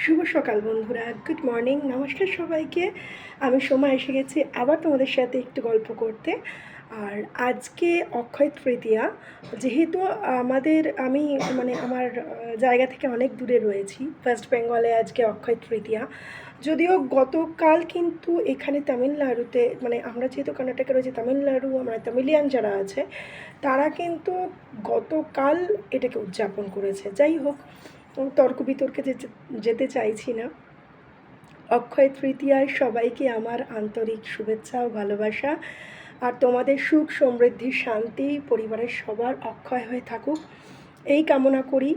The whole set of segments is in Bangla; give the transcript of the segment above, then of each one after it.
শুভ সকাল বন্ধুরা, গুড মর্নিং, নমস্কার সবাইকে। আমি সোমা এসে গেছি আবার তোমাদের সাথে একটু গল্প করতে। আর আজকে অক্ষয় তৃতীয়া, যেহেতু আমি আমার জায়গা থেকে অনেক দূরে রয়েছি, ওয়েস্ট বেঙ্গলে আজকে অক্ষয় তৃতীয়া। যদিও গতকাল কিন্তু এখানে তামিলনাড়ুতে, আমরা যেহেতু কর্ণাটকে রয়েছি, তামিলনাড়ু তামিলিয়ান যারা আছে তারা কিন্তু গতকাল এটাকে উদযাপন করেছে। যাই হোক, তর্ক বিতর্কে যেতে চাইছি না। অক্ষয় তৃতীয়ায় সবাইকে আমার আন্তরিক শুভেচ্ছা ও ভালোবাসা। আর তোমাদের সুখ সমৃদ্ধি শান্তি পরিবারের সবার অক্ষয় হয়ে থাকুক, এই কামনা করি।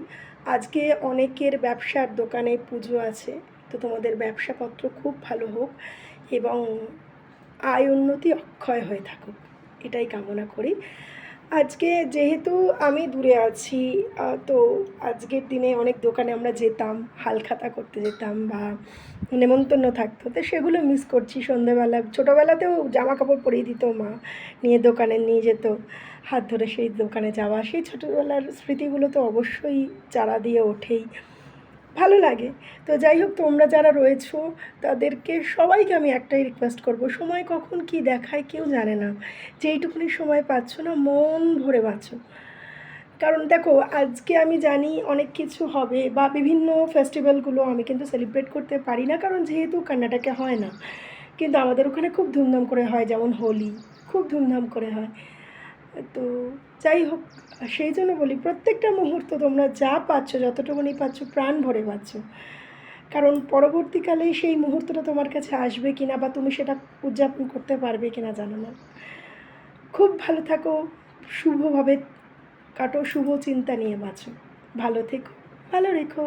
আজকে অনেকের ব্যবসার দোকানে পুজো আছে, তো তোমাদের ব্যবসাপত্র খুব ভালো হোক এবং আয় উন্নতি অক্ষয় হয়ে থাকুক, এটাই কামনা করি। আজকে যেহেতু আমি দূরে আছি, তো আজকের দিনে অনেক দোকানে আমরা যেতাম, হালখাতা করতে যেতাম বা নেমন্তন্ন থাকতো, তো সেগুলো মিস করছি। সন্ধ্যেবেলা ছোটোবেলাতেও জামা কাপড় পরিয়ে দিত মা, নিয়ে দোকানে নিয়ে যেত, হাত ধরে সেই দোকানে যাওয়া, সেই ছোটোবেলার স্মৃতিগুলো তো অবশ্যই চারা দিয়ে ওঠেই, ভালো লাগে। তো যাই হোক, তোমরা যারা রয়েছো তাদেরকে সবাইকে আমি একটাই রিকোয়েস্ট করব, সময় কখন কি দেখায় কেউ জানে না, যেইটুকুনি সময় পাচ্ছ না মন ভরে বাঁচো। কারণ দেখো, আজকে আমি জানি অনেক কিছু হবে বা বিভিন্ন ফেস্টিভ্যালগুলো আমি কিন্তু সেলিব্রেট করতে পারি না, কারণ যেহেতু কর্ণাটকে হয় না, কিন্তু আমাদের ওখানে খুব ধুমধাম করে হয়, যেমন হোলি খুব ধুমধাম করে হয়। তো যাই হোক, সেই জন্য বলি, প্রত্যেকটা মুহূর্ত তোমরা যা পাচ্ছ, যতটুকুনি পাচ্ছ প্রাণ ভরে পাচ্ছ। কারণ পরবর্তীকালে সেই মুহূর্তটা তোমার কাছে আসবে কিনা বা তুমি সেটা উদযাপন করতে পারবে কিনা জানো না। খুব ভালো থাকো, শুভভাবে কাটো, শুভ চিন্তা নিয়ে বাঁচো, ভালো থেকো, ভালো রেখো।